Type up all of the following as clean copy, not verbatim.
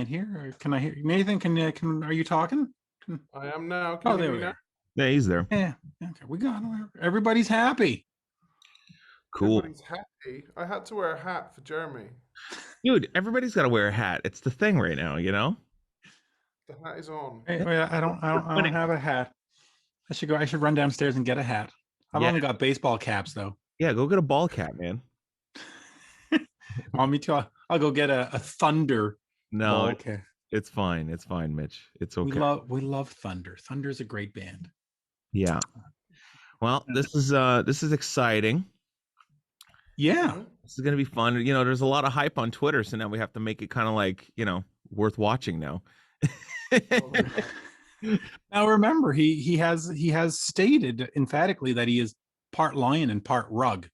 can't hear. Or can I hear? Nathan, are you talking? I am now. Can Oh, you hear there me we now? are. Yeah, he's there. Yeah. Okay, we got everybody's happy. Cool. Everybody's happy. I had to wear a hat for Jeremy. Dude, everybody's got to wear a hat. It's the thing right now, you know? The hat is on. Wait, I don't have a hat. I should go. I should run downstairs and get a hat. I've Yeah. only got baseball caps though. Yeah, go get a ball cap, man. Me too. I'll go get a Thunder No, ball cap. it's fine. It's fine, Mitch. It's okay. We love Thunder. Thunder's a great band. Yeah. Well, this is exciting. Yeah. This is gonna be fun. You know, there's a lot of hype on Twitter, so now we have to make it kind of like, worth watching now. Now remember, he has stated emphatically that he is part lion and part rug.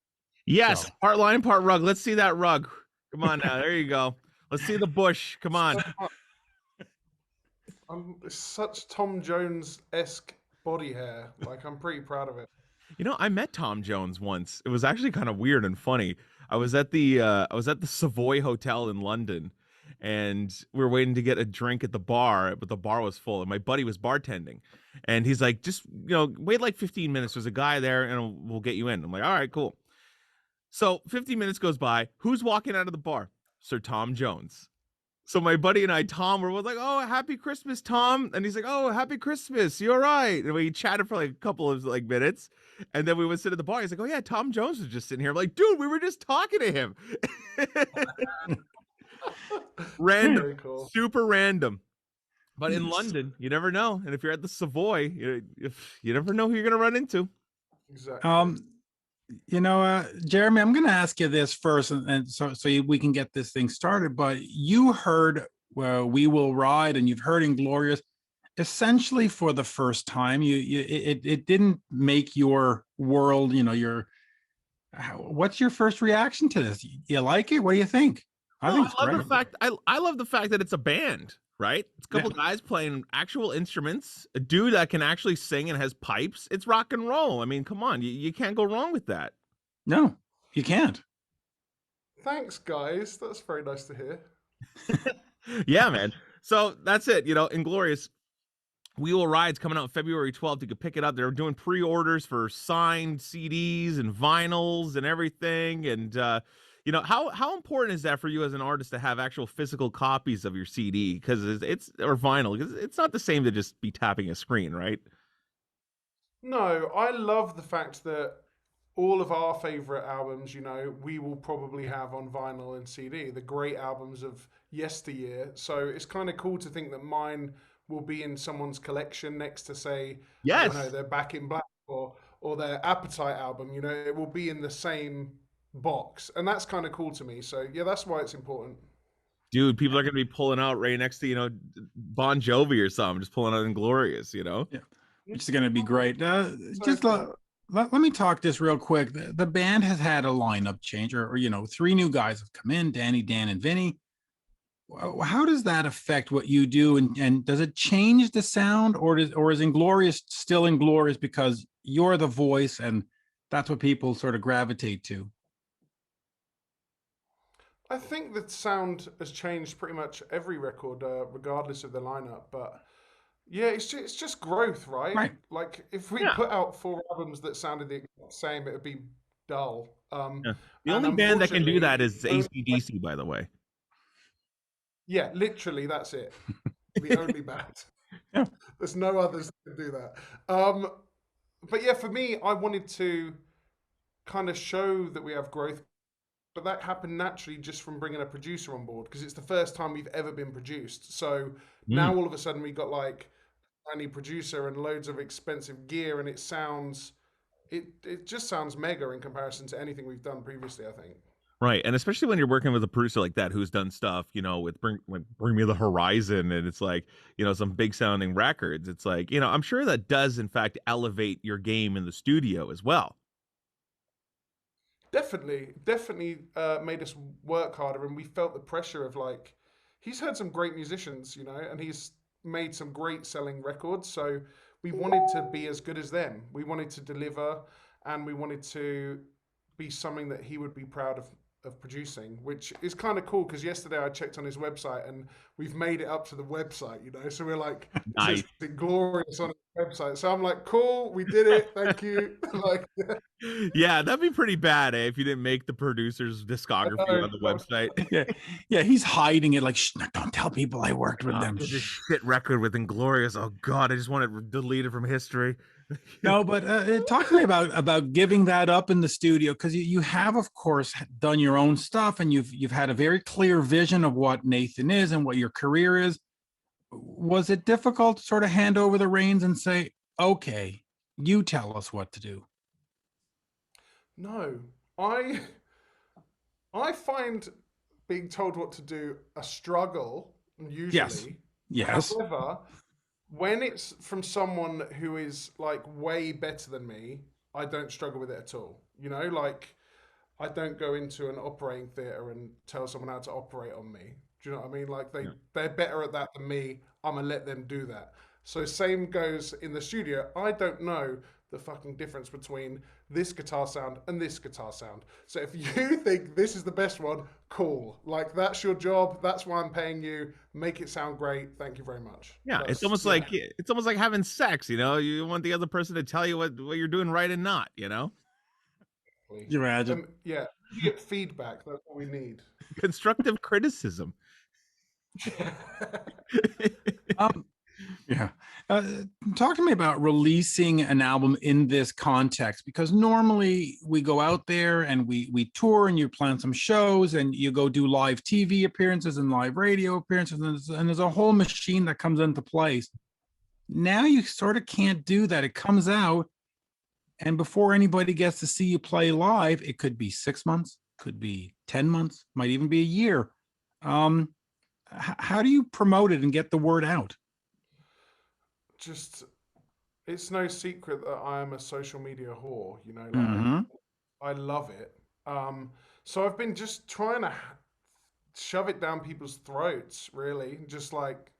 Yes, So. part lion, part rug. Let's see that rug. Come on now. There you go. Let's see the bush. Come on. It's such Tom Jones-esque body hair. Like, I'm pretty proud of it. You know, I met Tom Jones once. It was actually kind of weird and funny. I was at the Savoy Hotel in London, and we were waiting to get a drink at the bar, but the bar was full, and my buddy was bartending, and he's like, "Just wait like 15 minutes. There's a guy there, and we'll get you in." I'm like, "All right, cool." So 15 minutes goes by. Who's walking out of the bar? Sir Tom Jones. So my buddy and I, Tom, were both like, "Oh, happy Christmas, Tom!" And he's like, "Oh, happy Christmas. You all right?" And we chatted for like a couple of like minutes, and then we would sit at the bar. He's like, "Oh yeah, Tom Jones was just sitting here." I'm like, "Dude, we were just talking to him." Random, Very cool. super random. But in London, you never know. And if you're at the Savoy, you never know who you're gonna run into. Exactly. Jeremy, I'm going to ask you this first, and so we can get this thing started. But you heard "We Will Ride" and you've heard "Inglorious" essentially for the first time. It didn't make your world. What's your first reaction to this? You like it? What do you think? I love the fact I love the fact that it's a band, right? It's a couple guys playing actual instruments, a dude that can actually sing and has pipes. It's rock and roll. I mean, come on, you can't go wrong with that. No, you can't. Thanks, guys. That's very nice to hear. Yeah, man. So that's it. Inglorious. We Will Ride's coming out February 12th. You can pick it up. They're doing pre-orders for signed CDs and vinyls and everything. And how important is that for you as an artist to have actual physical copies of your CD? Because or vinyl, because it's not the same to just be tapping a screen, right? No, I love the fact that all of our favorite albums, we will probably have on vinyl and CD, the great albums of yesteryear. So it's kind of cool to think that mine will be in someone's collection next to, say, yes, their Back in Black or their Appetite album. It will be in the same box, and that's kind of cool to me. So yeah, that's why it's important. Dude, people are gonna be pulling out right next to Bon Jovi or something, just pulling out Inglorious, Yeah, which is gonna be great. Let me talk this real quick. The band has had a lineup change, or 3 new guys have come in: Danny, Dan, and Vinny. How does that affect what you do, and does it change the sound, or is Inglorious still Inglorious because you're the voice and that's what people sort of gravitate to? I think the sound has changed pretty much every record, regardless of the lineup. But yeah, it's just growth, right? Right. Like if we put out 4 albums that sounded the exact same, it would be dull. Yeah. The only band that can do that is AC/DC, by the way. Yeah, literally, that's it. The only band. Yeah. There's no others that can do that. But yeah, for me, I wanted to kind of show that we have growth, but that happened naturally just from bringing a producer on board, because it's the first time we've ever been produced. So now all of a sudden we got like a new producer and loads of expensive gear, and it just sounds mega in comparison to anything we've done previously, I think. Right, and especially when you're working with a producer like that who's done stuff, with Bring Me the Horizon, and it's like, some big sounding records. It's like, I'm sure that does in fact elevate your game in the studio as well. Definitely made us work harder, and we felt the pressure of like, he's had some great musicians, and he's made some great selling records. So we wanted to be as good as them. We wanted to deliver, and we wanted to be something that he would be proud of producing, which is kind of cool because yesterday I checked on his website and we've made it up to the website, you know. So we're like, Nice. it says Inglorious on his website. So I'm like, cool, we did it, thank you. Like, Yeah, that'd be pretty bad, if you didn't make the producer's discography on the website. Yeah, he's hiding it like, shh, no, don't tell people I worked with them. This shit record with Inglorious. Oh God, I just want it deleted from history. No, but talk to me about giving that up in the studio, because you have, of course, done your own stuff, and you've had a very clear vision of what Nathan is and what your career is. Was it difficult to sort of hand over the reins and say, okay, you tell us what to do? no, I find being told what to do a struggle usually. Yes. However, when it's from someone who is like way better than me, I don't struggle with it at all. You know, like I don't go into an operating theatre and tell someone how to operate on me. Do you know what I mean? Like they're better at that than me. I'm gonna let them do that. So same goes in the studio. I don't know the fucking difference between this guitar sound and this guitar sound. So if you think this is the best one, cool. Like that's your job. That's why I'm paying you. Make it sound great. Thank you very much. Yeah, it's almost like having sex. You know, you want the other person to tell you what you're doing right and not. You know, You imagine? Yeah, you get feedback. That's what we need. constructive criticism. Yeah. Talk to me about releasing an album in this context, because normally we go out there and we tour and you plan some shows and you go do live TV appearances and live radio appearances, and there's a whole machine that comes into place. Now you sort of can't do that. It comes out, and before anybody gets to see you play live, it could be 6 months, could be 10 months, might even be a year. How do you promote it and get the word out? Just, it's no secret that I am a social media whore. You know, like Mm-hmm. I love it. So I've been just trying to shove it down people's throats, really. Just like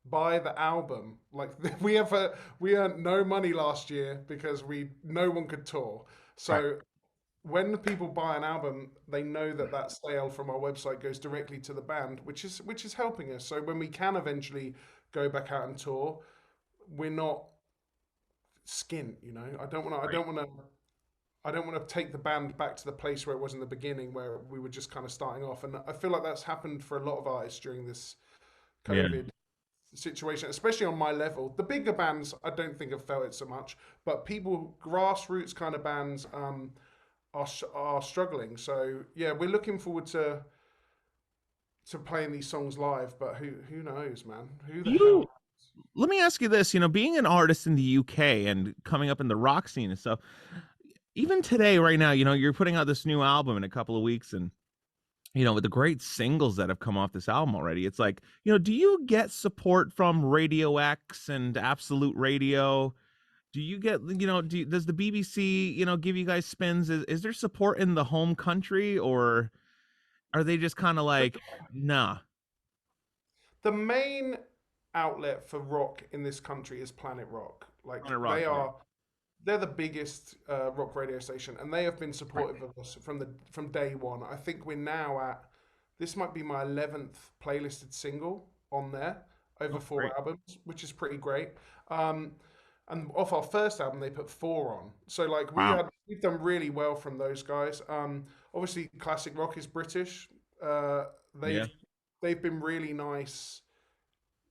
buy the album. Like we earned no money last year because no one could tour. So Right. when the people buy an album, they know that sale from our website goes directly to the band, which is helping us. So when we can eventually go back out and tour, we're not skint. You know, I don't want to take the band back to the place where it was in the beginning, where we were just kind of starting off. And I feel like that's happened for a lot of artists during this COVID situation, especially on my level. The bigger bands, I don't think have felt it so much, but people, grassroots kind of bands, are struggling. So yeah, we're looking forward to playing these songs live. But who knows, man? Who the hell? Let me ask you this, being an artist in the UK and coming up in the rock scene and stuff, even today, right now, you're putting out this new album in a couple of weeks, and with the great singles that have come off this album already, it's like, do you get support from Radio X and Absolute Radio? Do you get, does the BBC, give you guys spins? Is there support in the home country, or are they just kind of like, nah? The main outlet for rock in this country is Planet Rock. Like Planet Rock, they're the biggest rock radio station, and they have been supportive of us from day one. I think we're now at, this might be my 11th playlisted single on there over 4 albums, which is pretty great. And off our first album, they put 4 on. So like we've done really well from those guys. Obviously, Classic Rock is British. They've been really nice.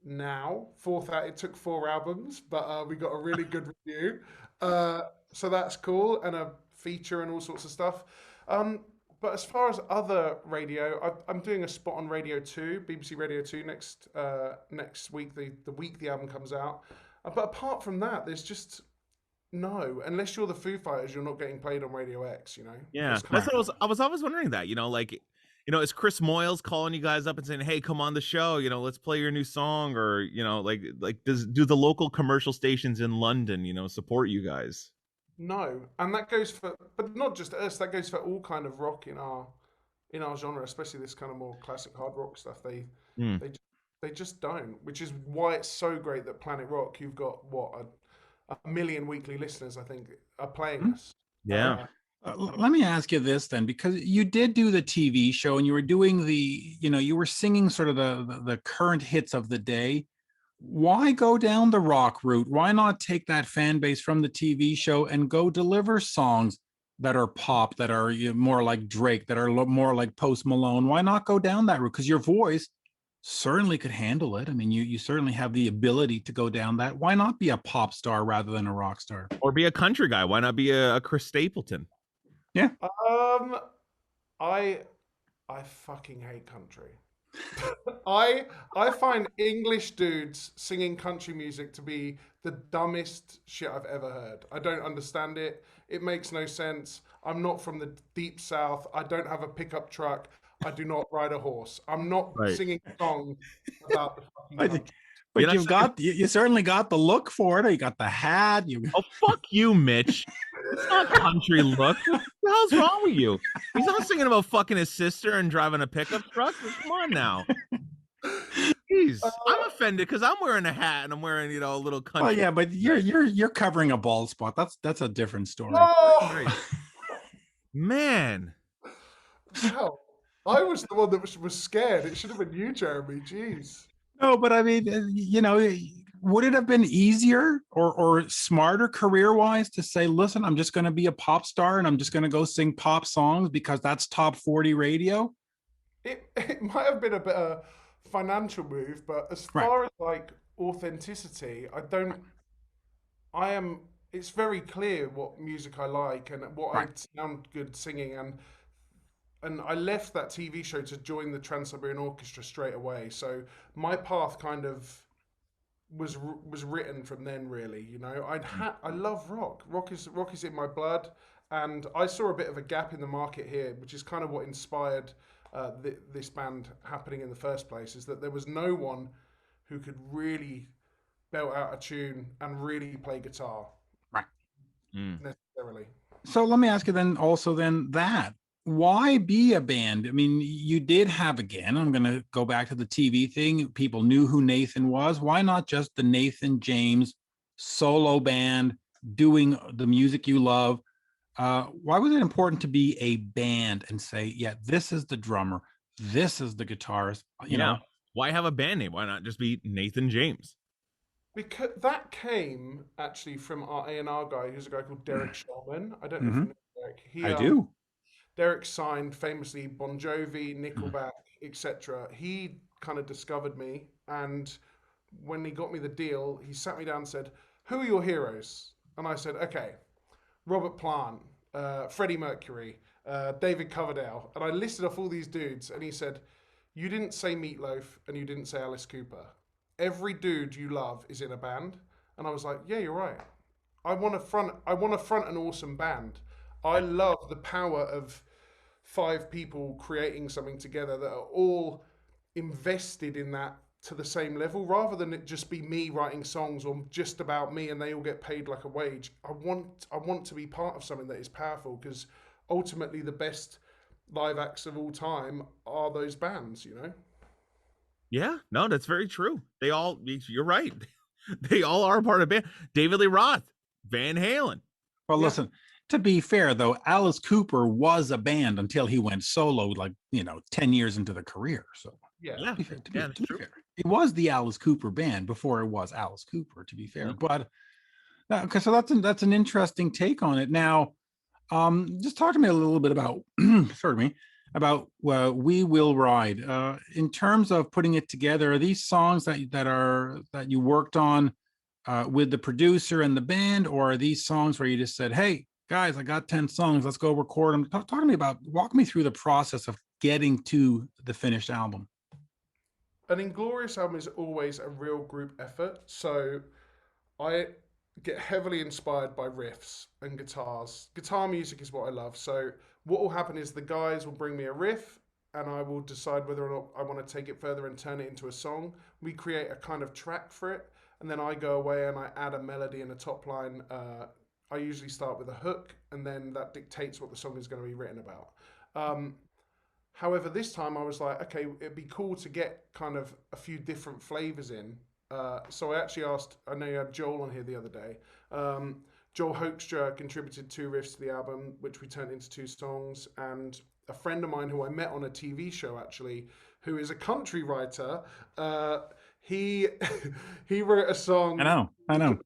Now, it took 4 albums, but we got a really good review. So that's cool, and a feature and all sorts of stuff. But as far as other radio, I'm doing a spot on Radio 2, BBC Radio 2 next week, the week the album comes out. But apart from that, there's just no, unless you're the Foo Fighters, you're not getting played on Radio X, Yeah, that's what I was always wondering that, like, is Chris Moyles calling you guys up and saying, "Hey, come on the show, let's play your new song," or like do the local commercial stations in London, support you guys? No, and that goes but not just us. That goes for all kind of rock in our genre, especially this kind of more classic hard rock stuff. They just don't, which is why it's so great that Planet Rock, you've got a million weekly listeners, I think, are playing us. Yeah. Let me ask you this then, because you did do the TV show and you were doing you were singing sort of the current hits of the day. Why go down the rock route? Why not take that fan base from the TV show and go deliver songs that are pop, that are more like Drake, that are more like Post Malone? Why not go down that route? Because your voice certainly could handle it. I mean, you certainly have the ability to go down that. Why not be a pop star rather than a rock star? Or be a country guy. Why not be a Chris Stapleton? Yeah. I fucking hate country. I find English dudes singing country music to be the dumbest shit I've ever heard. I don't understand it. It makes no sense. I'm not from the deep south. I don't have a pickup truck. I do not ride a horse. I'm not singing a song about the fucking country. But you certainly got the look for it. You got the hat. Oh, fuck you, Mitch. It's not country look. What the hell's wrong with you? He's not singing about fucking his sister and driving a pickup truck. Come on now. Jeez, I'm offended because I'm wearing a hat and I'm wearing, a little country. Well, yeah, but you're covering a bald spot. That's a different story. Oh! Man. Wow. I was the one that was scared. It should have been you, Jeremy. Jeez. No, but I mean, would it have been easier or smarter career-wise to say, listen, I'm just going to be a pop star and I'm just going to go sing pop songs because that's top 40 radio? It might have been a bit of a financial move, but as far as like authenticity, it's very clear what music I like and what I sound good singing, and I left that TV show to join the Trans-Siberian Orchestra straight away. So my path kind of was written from then, really. I love rock. Rock is in my blood, and I saw a bit of a gap in the market here, which is kind of what inspired this band happening in the first place. Is that there was no one who could really belt out a tune and really play guitar, necessarily. So let me ask you then that. Why be a band? I mean, you did have, again, I'm going to go back to the TV thing. People knew who Nathan was. Why not just the Nathan James solo band doing the music you love? Why was it important to be a band and say, yeah, this is the drummer, this is the guitarist, you know? Why have a band name? Why not just be Nathan James? Because that came actually from our A&R guy, who's a guy called Derek Sherman. I don't know if you know Derek. I do. Derek signed famously Bon Jovi, Nickelback, etc. He kind of discovered me, and when he got me the deal, he sat me down and said, "Who are your heroes?" And I said, "Okay, Robert Plant, Freddie Mercury, David Coverdale," and I listed off all these dudes, and he said, "You didn't say Meatloaf, and you didn't say Alice Cooper. Every dude you love is in a band." And I was like, "Yeah, you're right. I want to front an awesome band. I love the power of 5 people creating something together that are all invested in that to the same level, rather than it just be me writing songs or just about me and they all get paid like a wage. I want to be part of something that is powerful, because ultimately the best live acts of all time are those bands, Yeah, no, that's very true. You're right. They all are a part of a band. David Lee Roth, Van Halen. Well, listen, to be fair, though, Alice Cooper was a band until he went solo, 10 years into the career. So yeah, to be fair, it was the Alice Cooper band before it was Alice Cooper, to be fair. But okay, so that's an interesting take on it. Now, just talk to me a little bit about, about We Will Ride. In terms of putting it together, are these songs that you worked on with the producer and the band, or are these songs where you just said, "Hey guys, I got 10 songs, let's go record them"? Talk to me walk me through the process of getting to the finished album. An Inglorious album is always a real group effort, so I get heavily inspired by riffs and guitars. Guitar music is what I love. So what will happen is the guys will bring me a riff, and I will decide whether or not I want to take it further and turn it into a song. We create a kind of track for it, and then I go away and I add a melody and a top line. I usually start with a hook, and then that dictates what the song is going to be written about. However, this time I was like, okay, it'd be cool to get kind of a few different flavors in. So I actually asked, I know you had Joel on here the other day. Joel Hoekstra contributed 2 riffs to the album, which we turned into 2 songs. And a friend of mine who I met on a TV show, actually, who is a country writer, he he wrote a song. I know.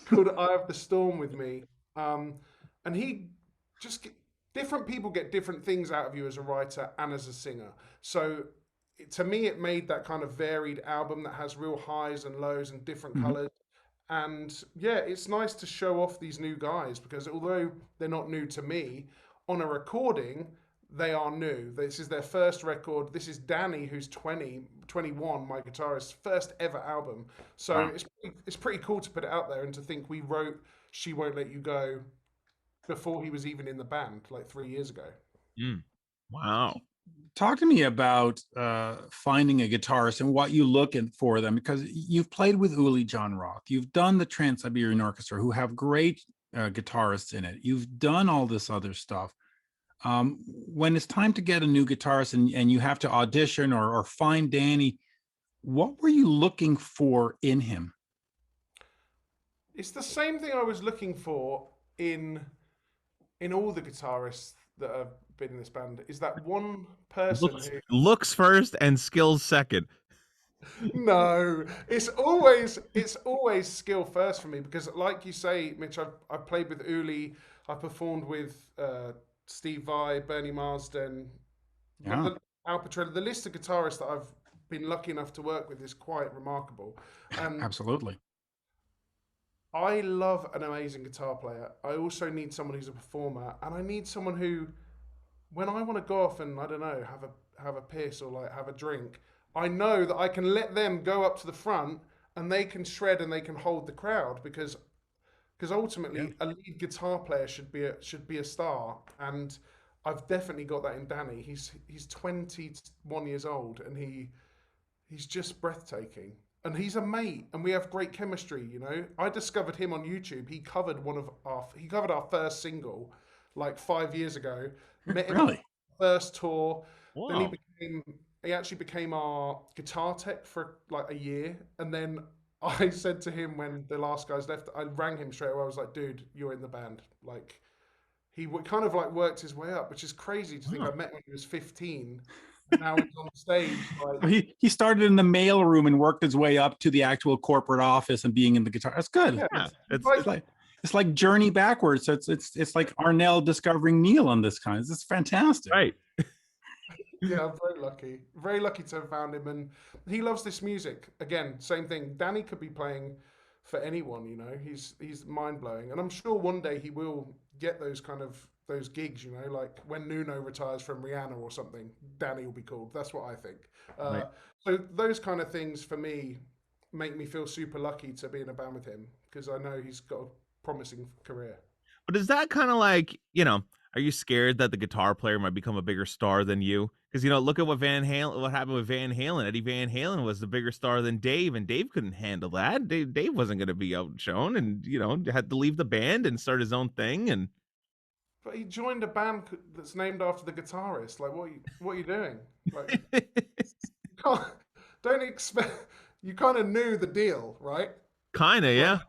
Called "I Have the Storm" with me, and he just different people get different things out of you as a writer and as a singer. So to me, it made that kind of varied album that has real highs and lows and different colors. And yeah, it's nice to show off these new guys because although they're not new to me, on a recording, they are new. This is their first record. This is Danny, who's 21, my guitarist's first ever album. So Wow. it's pretty cool to put it out there and to think we wrote She Won't Let You Go before he was even in the band, like 3 years ago. Wow. Talk to me about finding a guitarist and what you look for them, because you've played with Uli John Roth. You've done the Trans-Siberian Orchestra, who have great guitarists in it. You've done all this other stuff. When it's time to get a new guitarist and you have to audition or find Danny, what were you looking for in him? It's the same thing I was looking for in all the guitarists that have been in this band. Is that one person Looks first and skills second. No, it's always skill first for me because, like you say, Mitch, I've played with Uli, I performed with Steve Vai, Bernie Marsden, Al Petrelli. The list of guitarists that I've been lucky enough to work with is quite remarkable. Absolutely. I love an amazing guitar player. I also need someone who's a performer, and I need someone who, when I want to go off and I don't know, have a piss or like have a drink, I know that I can let them go up to the front and they can shred and they can hold the crowd because ultimately a lead guitar player should be a star, and I've definitely got that in Danny. He's 21 years old and he's just breathtaking. And he's a mate, and we have great chemistry. You know, I discovered him on YouTube. He covered our first single, like 5 years ago. Met him on our first tour. Whoa. Then he actually became our guitar tech for like a year. And then I said to him when the last guys left, I rang him straight away. I was like, "Dude, you're in the band." Like, he kind of like worked his way up, which is crazy to think. I met when he was 15. Now he's on stage. Like, he started in the mail room and worked his way up to the actual corporate office and being in the guitar. That's good. Yeah, it's like journey backwards. So it's like Arnell discovering Neil on this kind. It's fantastic. Right. Yeah, I'm very lucky to have found him, and he loves this music. Again, same thing. Danny could be playing for anyone. You know, he's mind blowing, and I'm sure one day he will get those gigs, you know, like when Nuno retires from Rihanna or something, Danny will be called. That's what I think. Right. So those kind of things for me make me feel super lucky to be in a band with him because I know he's got a promising career. But is that kind of like, you know, are you scared that the guitar player might become a bigger star than you? Because, you know, look at what happened with Van Halen. Eddie Van Halen was the bigger star than Dave, and Dave couldn't handle that. Dave wasn't going to be outshone, and, you know, had to leave the band and start his own thing. And but he joined a band that's named after the guitarist. Like, what are you doing? Like, don't expect. You kind of knew the deal, right? Kind of, yeah.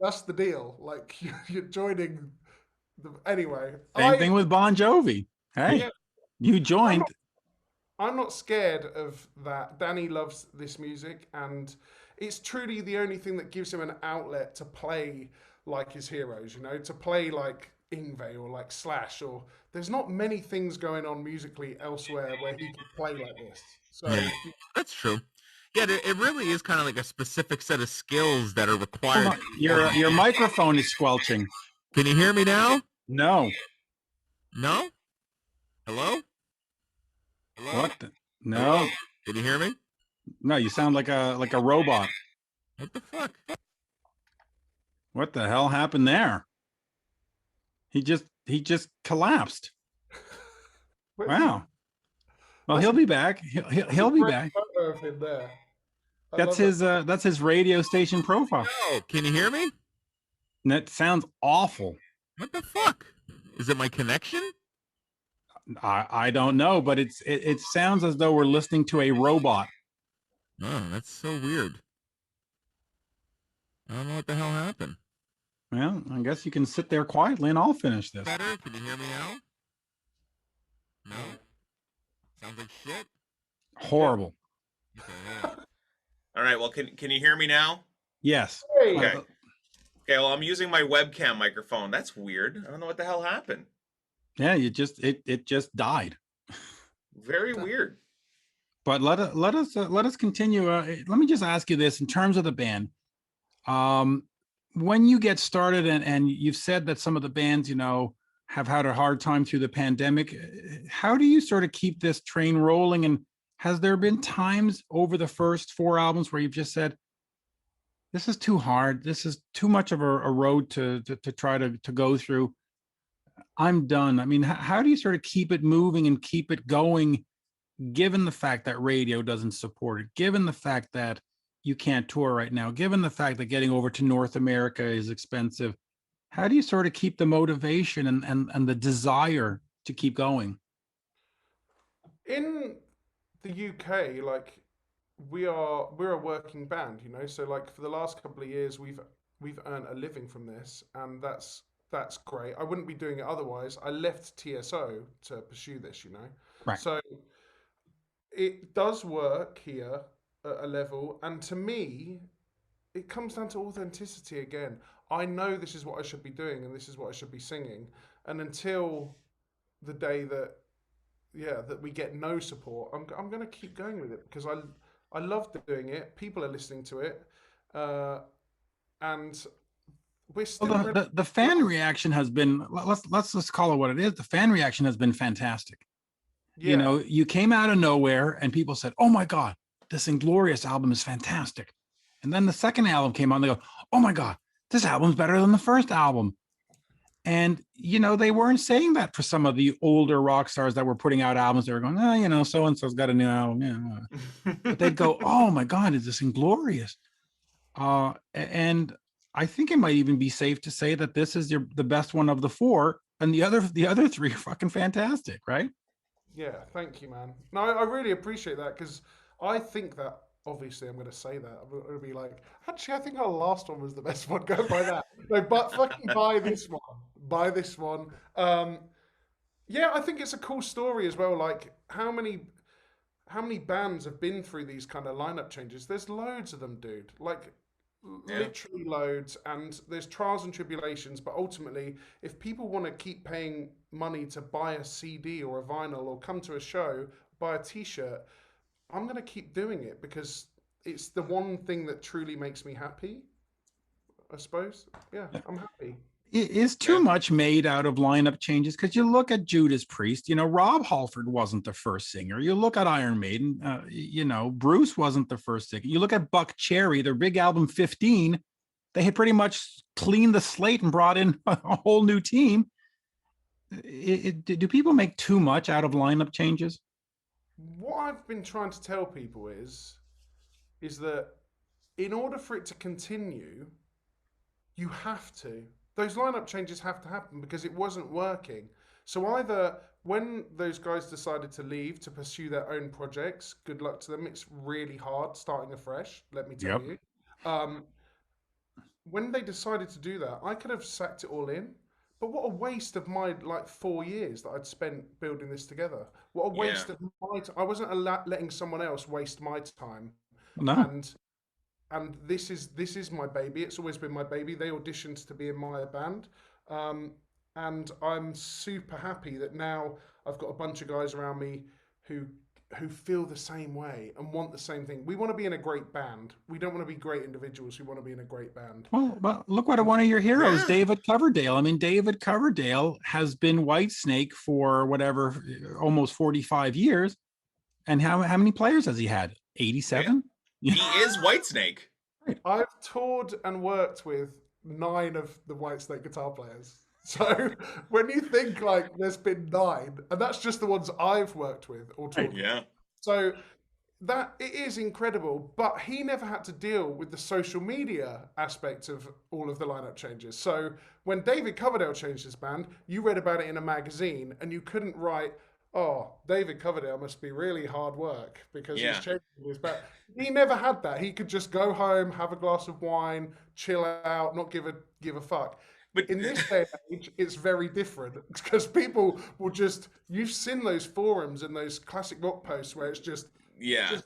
That's the deal. Like, you're joining. Anyway, Same thing with Bon Jovi. Hey, yeah, you joined. I'm not scared of that. Danny loves this music, and it's truly the only thing that gives him an outlet to play like his heroes. You know, to play like Yngwie or like Slash, or there's not many things going on musically elsewhere where he can play like this. So that's true. Yeah, it really is kind of like a specific set of skills that are required. Your microphone is squelching. Can you hear me now? No. No? Hello? What? No. Can you hear me? No, you sound like a robot. What the fuck? What the hell happened there? He just collapsed. Wow. Well, he'll be back. He'll be back. Photo of him there. That's his radio station profile. No, can you hear me? That sounds awful. What the fuck? Is it my connection? I don't know, but it sounds as though we're listening to a robot. Oh, that's so weird. I don't know what the hell happened. Well, I guess you can sit there quietly and I'll finish this. Better? Can you hear me now? No? Sounds like shit? Horrible. Okay, hey. All right, well, can you hear me now? Yes. Hey, Okay. Okay, well, I'm using my webcam microphone. That's weird. I don't know what the hell happened. Yeah, it just died. Very weird. But let us continue. Let me just ask you this in terms of the band. When you get started, and you've said that some of the bands, have had a hard time through the pandemic. How do you sort of keep this train rolling? And has there been times over the first 4 albums where you've just said, "This is too hard. This is too much of a road to try to go through. I'm done." I mean, how do you sort of keep it moving and keep it going, given the fact that radio doesn't support it, given the fact that you can't tour right now, given the fact that getting over to North America is expensive? How do you sort of keep the motivation and the desire to keep going? in the UK, like we're a working band, you know. So like for the last couple of years, we've earned a living from this, and that's great. I wouldn't be doing it otherwise. I left TSO to pursue this, you know. Right. So it does work here at a level, and to me, it comes down to authenticity again. I know this is what I should be doing, and this is what I should be singing, and until the day that that we get no support, I'm going to keep going with it because I love doing it. People are listening to it, and we're still Well, the fan reaction has been, let's just call it what it is. The fan reaction has been fantastic. yeah. You came out of nowhere and people said, "Oh my God, this Inglorious album is fantastic." And then the second album came on, they go, "Oh my God, this album's better than the first album." And, they weren't saying that for some of the older rock stars that were putting out albums. They were going, "Oh, so-and-so's got a new album." Yeah. But they'd go, "Oh my God, is this Inglorious?" And I think it might even be safe to say that this is the best one of the four, and the other three are fucking fantastic, right? Yeah, thank you, man. No, I really appreciate that because I think that obviously I'm going to say that. I'm going to be like, actually, I think our last one was the best one. Go by that. No, but fucking buy this one. Buy this one. Yeah, I think it's a cool story as well. Like, how many bands have been through these kind of lineup changes? There's loads of them, dude. Like, Yeah. literally loads, and there's trials and tribulations. But ultimately, if people want to keep paying money to buy a CD or a vinyl or come to a show, buy a T-shirt, I'm gonna keep doing it because it's the one thing that truly makes me happy. I suppose. Yeah, I'm happy. Is too Yeah. much made out of lineup changes, because you look at Judas Priest, Rob Halford wasn't the first singer. You look at Iron Maiden, Bruce wasn't the first singer. You look at Buck Cherry, their big album 15, they had pretty much cleaned the slate and brought in a whole new team. Do people make too much out of lineup changes? What I've been trying to tell people is that in order for it to continue, you have to. Those lineup changes have to happen because it wasn't working. So either when those guys decided to leave to pursue their own projects, good luck to them. It's really hard starting afresh, let me tell Yep. you. Um, when they decided to do that, I could have sacked it all in. But what a waste of my like 4 years that I'd spent building this together. What a Yeah. waste of my time. I wasn't letting someone else waste my time. No. And this is my baby. It's always been my baby. They auditioned to be in my band, um, and I'm super happy that now I've got a bunch of guys around me who who feel the same way and want the same thing. We want to be in a great band. We don't want to be great individuals. We want to be in a great band. Well, but look what one of your heroes, Yeah. David Coverdale. I mean, David Coverdale has been Whitesnake for whatever, almost 45 years. And how many players has he had? 87? He is Whitesnake. I've toured and worked with 9 of the Whitesnake guitar players. So when you think like there's been 9, and that's just the ones I've worked with or toured with. Yeah. So that it is incredible, but he never had to deal with the social media aspect of all of the lineup changes. So when David Coverdale changed his band, you read about it in a magazine and you couldn't write, Oh, David Coverdale must be really hard work because he's Yeah. changing his back. He never had that. He could just go home, have a glass of wine, chill out, not give a fuck. But In this day and age, it's very different because people will just. You've seen those forums and those classic rock posts where it's yeah. just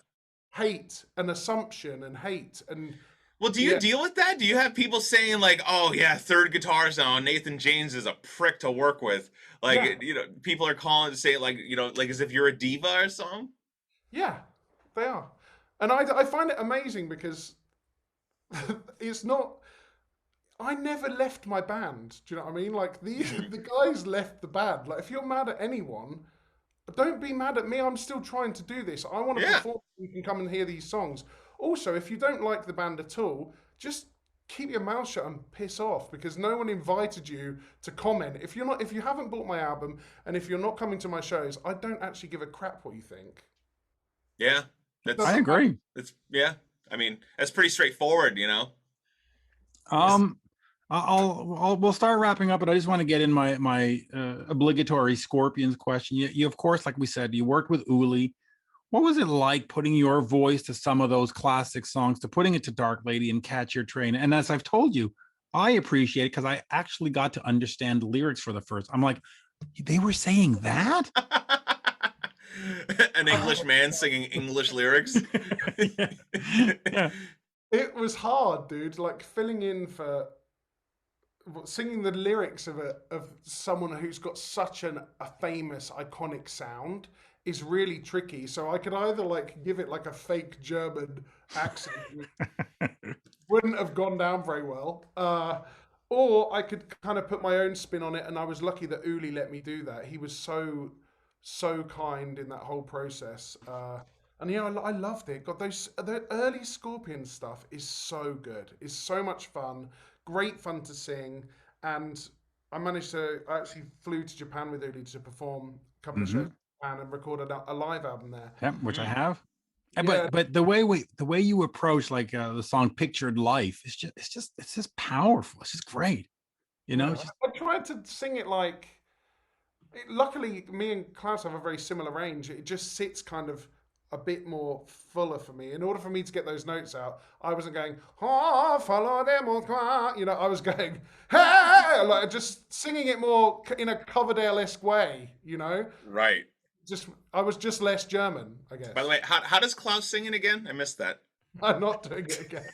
hate and assumption and hate and Well, do you yeah, deal with that? Do you have people saying like, "Oh yeah, third guitar sound, Nathan James is a prick to work with." yeah, Like, people are calling to say like, like as if you're a diva or something. yeah, they are, and I find it amazing because it's not. I never left my band. Do you know what I mean? Like Hmm. the guys left the band. Like if you're mad at anyone, don't be mad at me. I'm still trying to do this. I want to Yeah. perform. You can come and hear these songs. Also, if you don't like the band at all, just keep your mouth shut and piss off because no one invited you to comment. If you haven't bought my album and if you're not coming to my shows, I don't actually give a crap what you think. Yeah. It I That's doesn't matter. agree. that's yeah. I mean, that's pretty straightforward. Just Um, we'll start wrapping up, but I just want to get in my obligatory Scorpions question. You of course, like we said, you worked with Uli. What was it like putting your voice to some of those classic songs, to putting it to Dark Lady and Catch Your Train? And as I've told you, I appreciate it because I actually got to understand the lyrics for the first. I'm like, they were saying that? an English man singing English lyrics. yeah. Yeah. It was hard, dude. Like filling in for singing the lyrics of someone who's got such a famous iconic sound is really tricky. So I could either like give it like a fake German accent, which wouldn't have gone down very well, or I could kind of put my own spin on it. And I was lucky that Uli let me do that. He was so kind in that whole process. And yeah, I loved it. God, the early Scorpion stuff is so good. It's so much fun. Great fun to sing. And I actually flew to Japan with Uli to perform a couple of shows hmm in Japan and recorded a live album there. Yeah, which I Mm. have. Yeah, But the way you approach like the song "Pictured Life" is just powerful. It's just great. yeah. It's just I tried to sing it like. Luckily, me and Klaus have a very similar range. It just sits kind of a bit more fuller for me. In order for me to get those notes out, I wasn't going, oh, follow them, I was going, hey, like just singing it more in a Coverdale-esque way. Right. I was just less German, I By the guess. way, how does Klaus sing it again? I missed that. I'm not doing it again.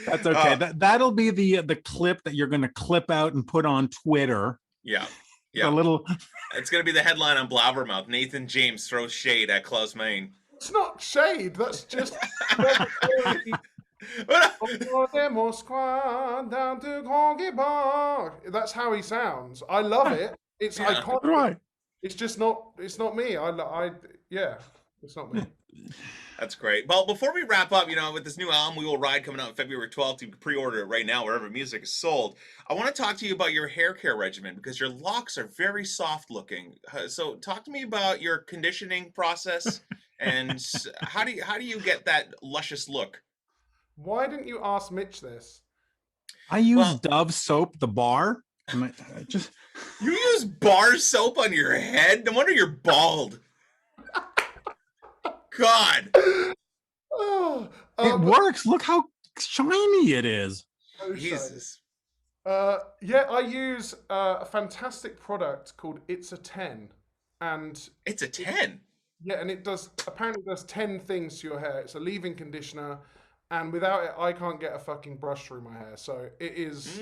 that's okay. uh, That'll be the clip that you're going to clip out and put on Twitter. yeah. The Yeah. little It's gonna be the headline on Blabbermouth. Nathan James throws shade at Klaus Main. It's not shade. That's just down to Conky Bar. That's how he sounds. I love it. It's Yeah. iconic. right. It's just not. It's not me. Yeah. It's not me. That's great. Well, before we wrap up, with this new album, We Will Ride, coming out February 12th, you can pre-order it right now wherever music is sold. I want to talk to you about your hair care regimen because your locks are very soft looking. So talk to me about your conditioning process and how do you get that luscious look? Why didn't you ask Mitch this? I use Well, Dove soap, the bar. Just you use bar soap on your head? No wonder you're bald. God. Oh, it works. Look how shiny it is. so shiny. Jesus. Yeah, I use a fantastic product called It's a 10, and It's a 10. yeah, and apparently does 10 things to your hair. It's a leave-in conditioner, and without it, I can't get a fucking brush through my hair. So it is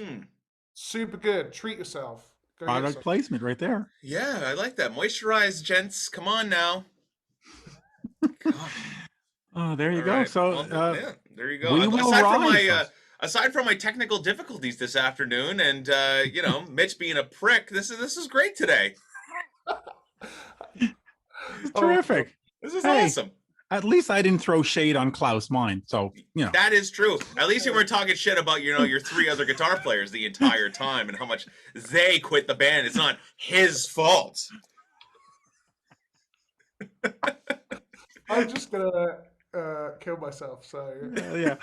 super good. Treat yourself. Go get Product some. placement right there. Yeah, I like that. Moisturize, gents. Come on now. God. Oh, there you All go. right. So Well, yeah, there you go. we will Aside from my technical difficulties this afternoon, and Mitch being a prick, this is great today. It's terrific. This is Hey. awesome. At least I didn't throw shade on Klaus mine. So That is true. At least you weren't talking shit about your three other guitar players the entire time and how much they quit the band. It's not his fault. I'm just gonna kill myself. So Yeah,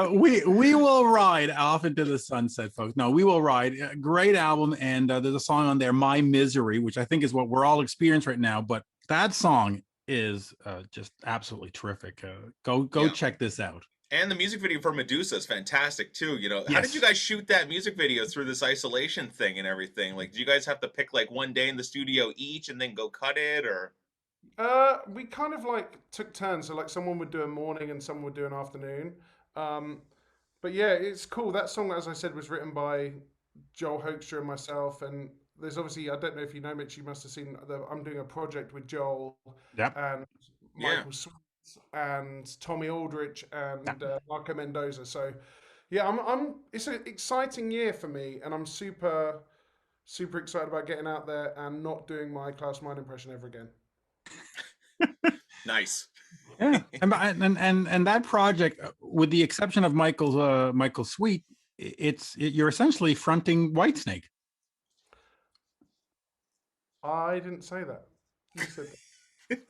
we will ride off into the sunset, folks. No, we will ride. Great album, and there's a song on there, "My Misery," which I think is what we're all experiencing right now. But that song is just absolutely terrific. Go check this out. And the music video for Medusa is fantastic too. You know, how did you Yes. guys shoot that music video through this isolation thing and everything? Like, did you guys have to pick like one day in the studio each and then go cut it, or? we kind of like took turns. So like someone would do a morning and someone would do an afternoon. But yeah, it's cool. That song, as I said, was written by Joel Hoekstra and myself. And there's obviously, I don't know if you know, Mitch, you must have seen I'm doing a project with Joel Yep. and Yeah. Michael Sweet and Tommy Aldrich and Yeah. Marco Mendoza. So yeah, it's an exciting year for me, and I'm super excited about getting out there and not doing my Klaus Meine impression ever again. Nice. Yeah, and that project, with the exception of Michael Sweet, you're essentially fronting Whitesnake. I didn't say that. You said that.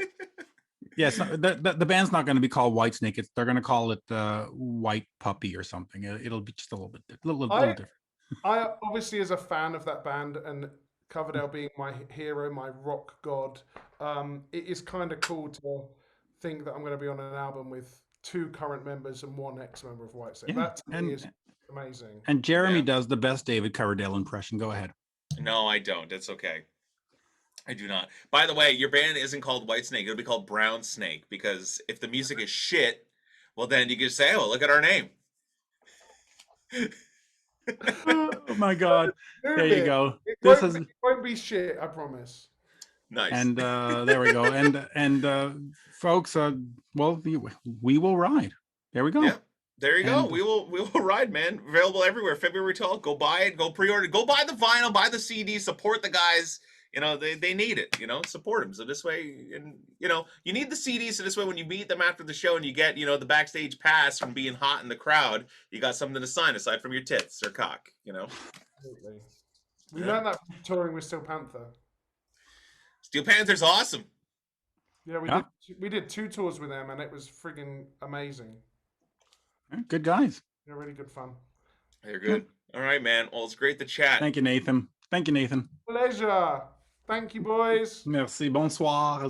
Yes, the band's not going to be called Whitesnake. They're going to call it White Puppy or something. It'll be just a little bit little different. I obviously, as a fan of that band and Coverdale being my hero, my rock god, it is kind of cool to think that I'm going to be on an album with 2 current members and 1 ex-member of Whitesnake. Yeah, That to me is amazing. And Jeremy Yeah. does the best David Coverdale impression. Go ahead. No, I don't. It's okay. I do not. By the way, your band isn't called Whitesnake. It'll be called Brown Snake, because if the music is shit, well, then you can say, "Oh, look at our name." Oh my God! There you go. It This won't be shit, I promise. Nice. and there we go. And folks, well, we will ride. There we go. Yeah. There you go. And- We will ride, man. Available everywhere. February 12th. Go buy it. Go pre-order. Go buy the vinyl. Buy the CD. Support the guys. You know, they need it. You know, support them. So this way, and you know, you need the CD. So this way, when you meet them after the show and you get, you know, the backstage pass from being hot in the crowd, you got something to sign aside from your tits or cock. You know. Absolutely. We Yeah. learned that from touring with Steel Panther. Steel Panther's awesome. Yeah, we did 2 tours with them, and it was friggin' amazing. Good guys. They're really good fun. They're good. All right, man. Well, it's great to chat. Thank you, Nathan. Thank you, Nathan. Pleasure. Thank you, boys. Merci. Bonsoir.